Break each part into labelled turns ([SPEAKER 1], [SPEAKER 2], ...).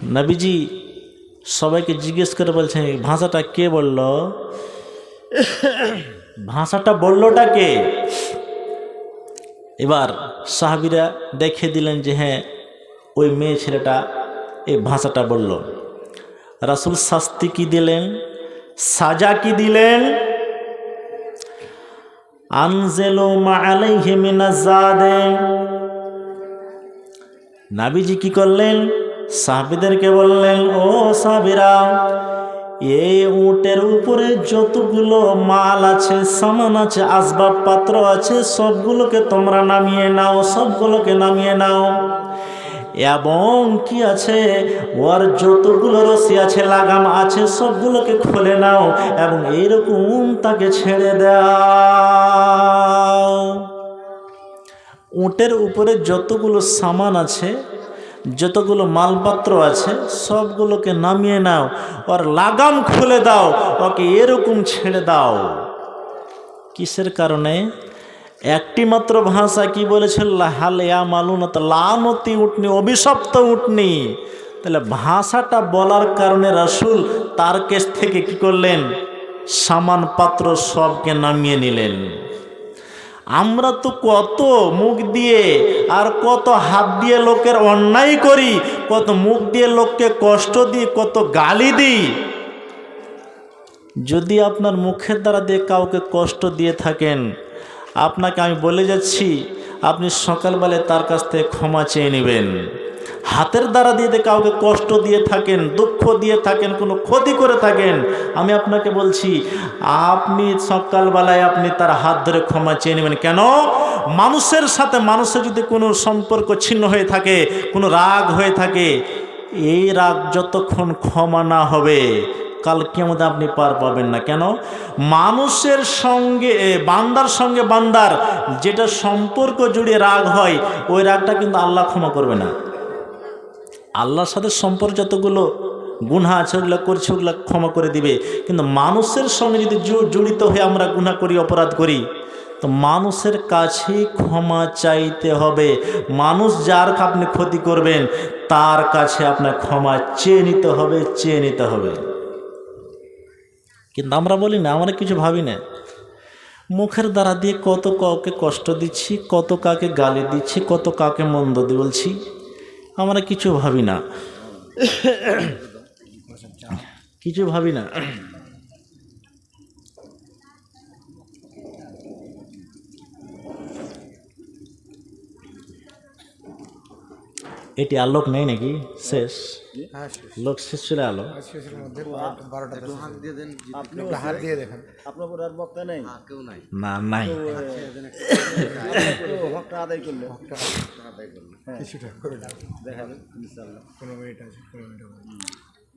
[SPEAKER 1] নবীজি সবাইকে জিজ্ঞেস করে বলছেন ভাষাটা কে বলল, ভাষাটা বললোটা কে? এবার সাহাবীরা দেখে দিলেন যে হ্যাঁ ওই মেয়ে ছেলেটা এই ভাষাটা বলল। রাসূল শাস্তি কি দিলেন, সাজা কি দিলেন? আনজিলু মা আলাইহি মিনাজ জাদে। নবীজি কি করলেন? সাহাবীদেরকে বললেন, ও সাহাবীরা, এই উটের উপরে যতগুলো মাল আছে, সামান আছে, আসবাবপত্র আছে, সবগুলোকে তোমরা নামিয়ে নাও, সবগুলোকে নামিয়ে নাও। এবং কি আছে, ওর যতগুলো রশি আছে, লাগাম আছে, সবগুলোকে খুলে নাও এবং এইরকম তাকে ছেড়ে দাও। উটের উপরে যতগুলো সামান আছে, যতগুলো মালপত্র আছে, সবগুলোকে নামিয়ে নাও, ওর লাগাম খুলে দাও, ওকে এরকম ছেড়ে দাও। কিসের কারণে? একটি মাত্র ভাষা কি বলেছিল, হালিয়া মালুনত, লানতি উটনি, অভিশপ্ত উটনি। তাহলে ভাষাটা বলার কারণে রাসূল তার কাছ থেকে কি করলেন, সামান পাত্র সবকে নামিয়ে নিলেন। আমরা তো কত মুখ দিয়ে আর কত হাত দিয়ে লোকের অন্যায় করি, কত মুখ দিয়ে লোককে কষ্ট দিই, কত গালি দিই। যদি আপনার মুখের দ্বারা দিয়ে কাউকে কষ্ট দিয়ে থাকেন, আপনাকে আমি বলে যাচ্ছি, আপনি সকালবেলায় তার কাছ থেকে ক্ষমা চেয়ে নেবেন। হাতের দ্বারা দিয়ে কাউকে কষ্ট দিয়ে থাকেন, দুঃখ দিয়ে থাকেন, কোনো ক্ষতি করে থাকেন, আমি আপনাকে বলছি আপনি সকালবেলায় আপনি তার হাত ধরে ক্ষমা চেয়ে নেবেন। কেন? মানুষের সাথে মানুষের যদি কোনো সম্পর্ক ছিন্ন হয়ে থাকে, কোনো রাগ হয়ে থাকে, এই রাগ যতক্ষণ ক্ষমা না হবে কাল কিয়ামত আপনি পার পাবেন না। কেন? মানুষের সঙ্গে বান্দার সঙ্গে বান্দার যেটা সম্পর্ক জুড়ে রাগ হয়, ওই রাগটা কিন্তু আল্লাহ ক্ষমা করবে না। আল্লাহর সাথে সম্পর্ক যতগুলো গুনাহ আছে ওগুলো করছে, ওগুলো ক্ষমা করে দিবে। কিন্তু মানুষের সঙ্গে যদি জড়িত হয়ে আমরা গুনাহ করি, অপরাধ করি, তো মানুষের কাছে ক্ষমা চাইতে হবে। মানুষ যার আপনি ক্ষতি করবেন তার কাছে আপনার ক্ষমা চেয়ে নিতে হবে, চেয়ে নিতে হবে। কিন্তু আমরা বলি না, আমরা কিছু ভাবি না। মুখের দ্বারা দিয়ে কত কাউকে কষ্ট দিচ্ছি, কত কাকে গালি দিচ্ছি, কত কাকে মন্দ বলছি, আমরা কিছু ভাবি না, কিছু ভাবি না। এটি আলোক নেই নাকি? শেষ লোক শেষ চলে আলো না, নাই।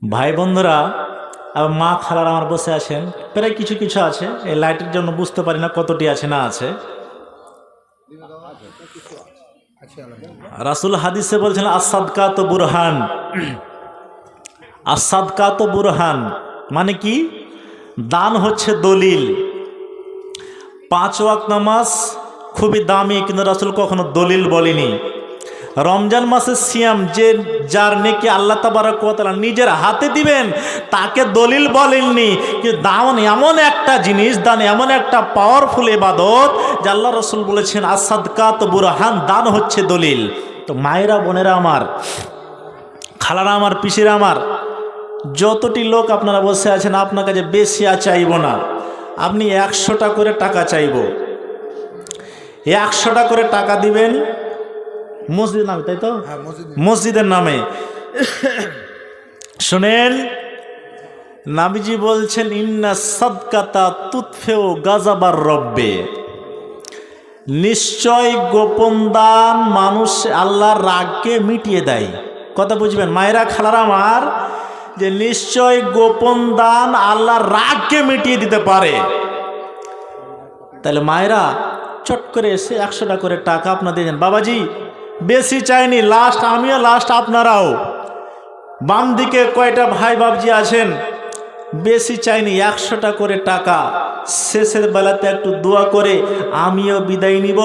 [SPEAKER 1] ভাই বন্ধুরা আর মা খালার আমার বসে আছেন, প্রায় কিছু কিছু আছে, এই লাইটের জন্য বুঝতে পারি না কতটি আছে না আছে। রাসূল হাদিসে বলছেন আস-সাদকাতু বুরহান। আস-সাদকাতু বুরহান মানে কি? দান হচ্ছে দলিল। 5 ওয়াক্ত নামাজ খুবই দামি, কিন্তু রাসূল কখনো দলিল বলেনি। রমজান মাসের সিয়াম যে যার নেকি আল্লাহ তাবারক ওয়া তাআলা নিজের হাতে দিবেন তাকে দলিল বলেননি। কিন্তু দান এমন একটা জিনিস, দান এমন একটা পাওয়ারফুল ইবাদত যে আল্লাহ রাসূল বলেছেন আস-সাদকাতু বুরহান, দান হচ্ছে দলিল। তো মায়েরা, বোনেরা আমার, খালারা আমার, পিসিরা আমার, যতটি লোক আপনারা বসে আছেন, আপনার কাছে বেশি চাইব না, আপনি 100টা করে টাকা চাইব। 100টা করে টাকা দিবেন মসজিদের নামে, তাই তো? মসজিদের নামে। শুনেন, নবীজি বলছেন ইন্না সাদকাতা তুতফিউ গাযাবার রব্বে, নিশ্চয় গোপন দান মানুষ আল্লাহর রাগকে মিটিয়ে দেয়। কথা বুঝবেন মায়েরা, খালারা আমার, যে নিশ্চয় গোপন দান আল্লাহর রাগকে মিটিয়ে দিতে পারে। তাহলে মায়েরা চট করে এসে 100টা করে টাকা আপনাদের দেন। বাবাজি বেশি চাইনি, লাস্ট আমিও, লাস্ট আপনারাও। বাম দিকে কয়টা ভাই বাবজি আছেন, বেশি চাইনি, 100টা করে টাকা। শেষের বেলাতে একটু দোয়া করে আমিও বিদায় নিব,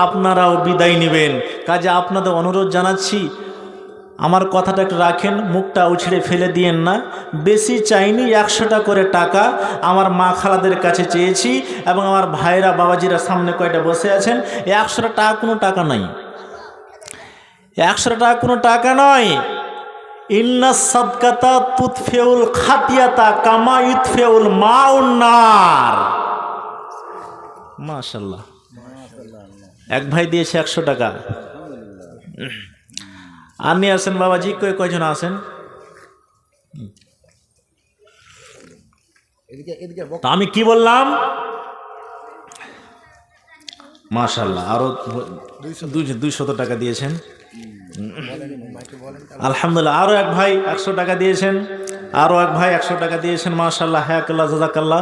[SPEAKER 1] আপনারাও বিদায় নেবেন। কাজে আপনাদের অনুরোধ জানাচ্ছি, আমার কথাটা একটু রাখেন, মুখটা উছড়ে ফেলে দিয়েন না। বেশি চাইনি, 100টা করে টাকা আমার মা খালাদের কাছে চেয়েছি এবং আমার ভাইরা বাবাজিরা সামনে কয়টা বসে আছেন। 100টা টাকা কোনো টাকা নাই, 100টা টাকা কোনো টাকা নয়। ইন্না সাদকাতা তুতফেউল খাতিয়াতা কামা ইউতফেউল মাউন নার। মাশাআল্লাহ, এক ভাই দিয়েছে 100 টাকা। আর নিয়ে আসেন বাবাজি, কয়জন আছেন? তো আমি কি বললাম? মাশাআল্লাহ, আরো 200 টাকা দিয়েছেন। আলহামদুলিল্লাহ। আরো এক ভাই 100 টাকা দিয়েছেন, আরো এক ভাই 100 টাকা দিয়েছেন। মাশাআল্লাহ, হায়াকাল্লাহ, জাযাকাল্লাহ।